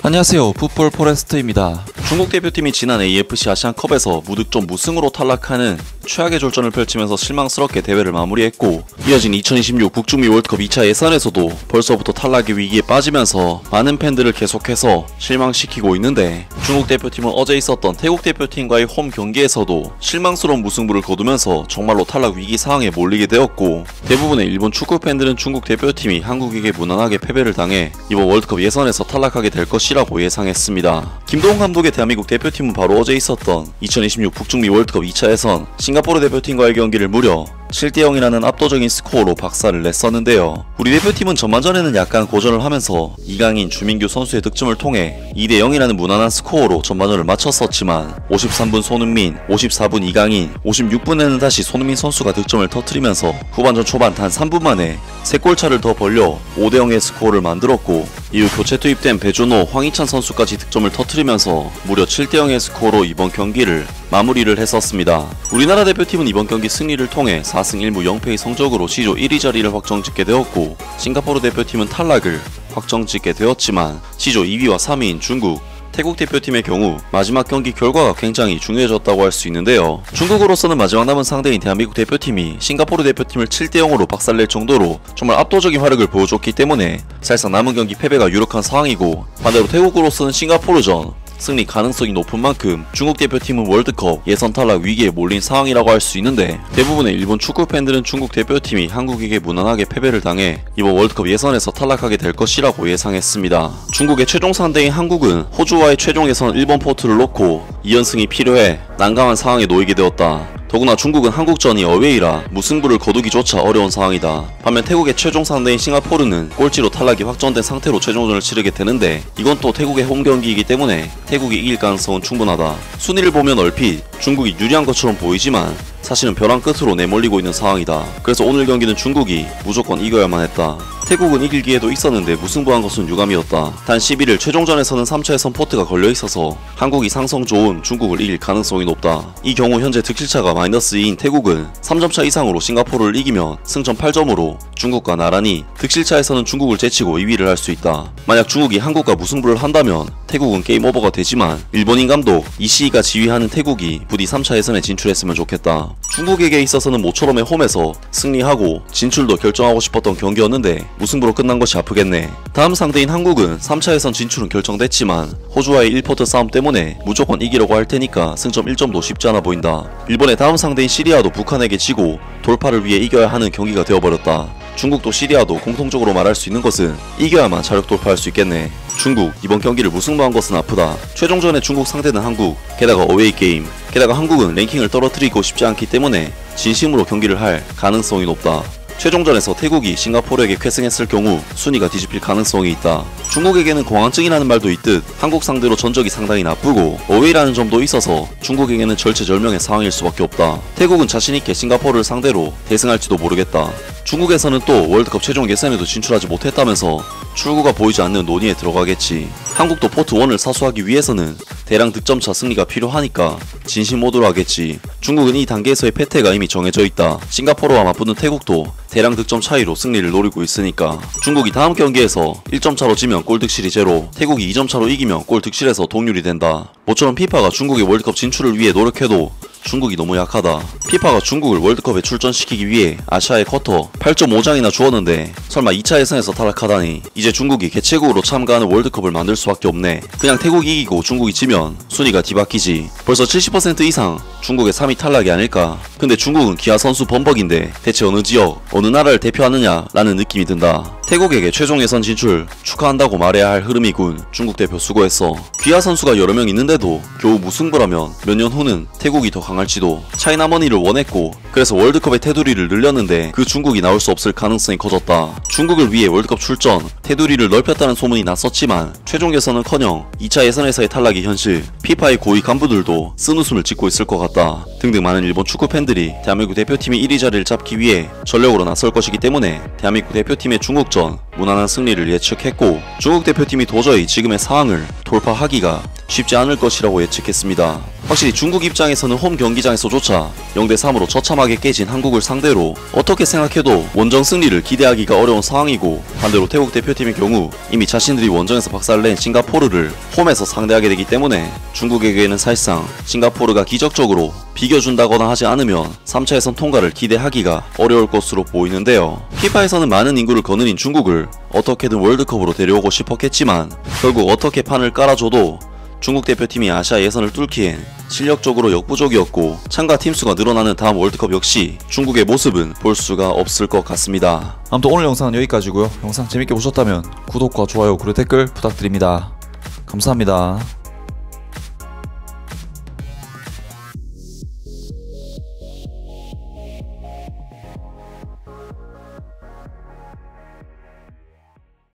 안녕하세요, 풋볼 포레스트입니다. 중국 대표팀이 지난 AFC 아시안컵에서 무득점 무승으로 탈락하는 최악의 졸전을 펼치면서 실망스럽게 대회를 마무리했고, 이어진 2026 북중미 월드컵 2차 예선에서도 벌써부터 탈락의 위기에 빠지면서 많은 팬들을 계속해서 실망시키고 있는데, 중국 대표팀은 어제 있었던 태국 대표팀과의 홈 경기에서도 실망스러운 무승부를 거두면서 정말로 탈락 위기 상황에 몰리게 되었고, 대부분의 일본 축구 팬들은 중국 대표팀이 한국에게 무난하게 패배를 당해 이번 월드컵 예선에서 탈락하게 될 것이라고 예상했습니다. 김동훈 감독의 대한민국 대표팀은 바로 어제 있었던 2026 북중미 월드컵 2차 예선 싱가포르 대표팀과의 경기를 무려 7대0이라는 압도적인 스코어로 박살을 냈었는데요. 우리 대표팀은 전반전에는 약간 고전을 하면서 이강인, 주민규 선수의 득점을 통해 2대0이라는 무난한 스코어로 전반전을 마쳤었지만, 53분 손흥민, 54분 이강인, 56분에는 다시 손흥민 선수가 득점을 터뜨리면서 후반전 초반 단 3분 만에 3골 차를 더 벌려 5대0의 스코어를 만들었고, 이후 교체 투입된 배준호, 황희찬 선수까지 득점을 터뜨리면서 무려 7대0의 스코어로 이번 경기를 마무리를 했었습니다. 우리나라 대표팀은 이번 경기 승리를 통해 4승 1무 0패의 성적으로 시조 1위 자리를 확정짓게 되었고, 싱가포르 대표팀은 탈락을 확정짓게 되었지만, 시조 2위와 3위인 중국, 태국 대표팀의 경우 마지막 경기 결과가 굉장히 중요해졌다고 할 수 있는데요. 중국으로서는 마지막 남은 상대인 대한민국 대표팀이 싱가포르 대표팀을 7대0으로 박살낼 정도로 정말 압도적인 활약을 보여줬기 때문에 사실상 남은 경기 패배가 유력한 상황이고, 반대로 태국으로서는 싱가포르전 승리 가능성이 높은 만큼 중국 대표팀은 월드컵 예선 탈락 위기에 몰린 상황이라고 할 수 있는데, 대부분의 일본 축구 팬들은 중국 대표팀이 한국에게 무난하게 패배를 당해 이번 월드컵 예선에서 탈락하게 될 것이라고 예상했습니다. 중국의 최종 상대인 한국은 호주와의 최종 예선 1번 포트를 놓고 2연승이 필요해 난감한 상황에 놓이게 되었다. 더구나 중국은 한국전이 어웨이라 무승부를 거두기조차 어려운 상황이다. 반면 태국의 최종 상대인 싱가포르는 꼴찌로 탈락이 확정된 상태로 최종전을 치르게 되는데, 이건 또 태국의 홈 경기이기 때문에 태국이 이길 가능성은 충분하다. 순위를 보면 얼핏 중국이 유리한 것처럼 보이지만 사실은 벼랑 끝으로 내몰리고 있는 상황이다. 그래서 오늘 경기는 중국이 무조건 이겨야만 했다. 태국은 이길 기회도 있었는데 무승부한 것은 유감이었다. 단 11일 최종전에서는 3차 예선 포트가 걸려있어서 한국이 상성 좋은 중국을 이길 가능성이 높다. 이 경우 현재 득실차가 -2인 태국은 3점차 이상으로 싱가포르를 이기면 승점 8점으로 중국과 나란히 득실차에서는 중국을 제치고 2위를 할 수 있다. 만약 중국이 한국과 무승부를 한다면 태국은 게임 오버가 되지만, 일본인 감독 이시이가 지휘하는 태국이 부디 3차 예선에 진출했으면 좋겠다. 중국에게 있어서는 모처럼의 홈에서 승리하고 진출도 결정하고 싶었던 경기였는데 무승부로 끝난 것이 아프겠네. 다음 상대인 한국은 3차 예선 진출은 결정됐지만 호주와의 1포트 싸움 때문에 무조건 이기려고 할 테니까 승점 1점도 쉽지 않아 보인다. 일본의 다음 상대인 시리아도 북한에게 지고 돌파를 위해 이겨야 하는 경기가 되어버렸다. 중국도 시리아도 공통적으로 말할 수 있는 것은 이겨야만 자력 돌파할 수 있겠네. 중국 이번 경기를 무승부한 것은 아프다. 최종전에 중국 상대는 한국, 게다가 어웨이 게임, 게다가 한국은 랭킹을 떨어뜨리고 싶지 않기 때문에 진심으로 경기를 할 가능성이 높다. 최종전에서 태국이 싱가포르에게 쾌승했을 경우 순위가 뒤집힐 가능성이 있다. 중국에게는 공황증이라는 말도 있듯 한국 상대로 전적이 상당히 나쁘고 어웨이라는 점도 있어서 중국에게는 절체절명의 상황일 수밖에 없다. 태국은 자신있게 싱가포르를 상대로 대승할지도 모르겠다. 중국에서는 또 월드컵 최종 예선에도 진출하지 못했다면서 출구가 보이지 않는 논의에 들어가겠지. 한국도 포트 1을 사수하기 위해서는 대량 득점차 승리가 필요하니까 진심 모드로 하겠지. 중국은 이 단계에서의 패퇴가 이미 정해져 있다. 싱가포르와 맞붙는 태국도 대량 득점 차이로 승리를 노리고 있으니까 중국이 다음 경기에서 1점 차로 지면 골 득실이 제로, 태국이 2점 차로 이기면 골 득실에서 동률이 된다. 모처럼 피파가 중국의 월드컵 진출을 위해 노력해도 중국이 너무 약하다. 피파가 중국을 월드컵에 출전시키기 위해 아시아의 쿼터 8.5장이나 주었는데 설마 2차 예선에서 탈락하다니. 이제 중국이 개최국으로 참가하는 월드컵을 만들 수밖에 없네. 그냥 태국이 이기고 중국이 지면 순위가 뒤바뀌지. 벌써 70% 이상 중국의 3위 탈락이 아닐까. 근데 중국은 기아 선수 범벅인데 대체 어느 지역, 어느 나라를 대표하느냐 라는 느낌이 든다. 태국에게 최종 예선 진출 축하한다고 말해야 할 흐름이군. 중국 대표 수고했어. 기아 선수가 여러 명 있는데도 겨우 무승부라면 몇 년 후는 태국이 더 강할지도. 차이나머니를 원했고 그래서 월드컵의 테두리를 늘렸는데 그 중국이 나올 수 없을 가능성이 커졌다. 중국을 위해 월드컵 출전, 테두리를 넓혔다는 소문이 났었지만 최종 예선은커녕 2차 예선에서의 탈락이 현실. 피파의 고위 간부들도 쓴웃음을 짓고 있을 것 같다. 등등 많은 일본 축구 팬들이 대한민국 대표팀이 1위 자리를 잡기 위해 전력으로 나설 것이기 때문에 대한민국 대표팀의 중국전 무난한 승리를 예측했고, 중국 대표팀이 도저히 지금의 상황을 돌파하기가 쉽지 않을 것이라고 예측했습니다. 확실히 중국 입장에서는 홈 경기장에서조차 0대3으로 처참하게 깨진 한국을 상대로 어떻게 생각해도 원정 승리를 기대하기가 어려운 상황이고, 반대로 태국 대표팀의 경우 이미 자신들이 원정에서 박살낸 싱가포르를 홈에서 상대하게 되기 때문에 중국에게는 사실상 싱가포르가 기적적으로 비겨준다거나 하지 않으면 3차 예선 통과를 기대하기가 어려울 것으로 보이는데요. 피파에서는 많은 인구를 거느린 중국을 어떻게든 월드컵으로 데려오고 싶었겠지만 결국 어떻게 판을 깔아줘도 중국 대표팀이 아시아 예선을 뚫기엔 실력적으로 역부족이었고, 참가 팀수가 늘어나는 다음 월드컵 역시 중국의 모습은 볼 수가 없을 것 같습니다. 아무튼 오늘 영상은 여기까지고요. 영상 재밌게 보셨다면 구독과 좋아요 그리고 댓글 부탁드립니다. 감사합니다.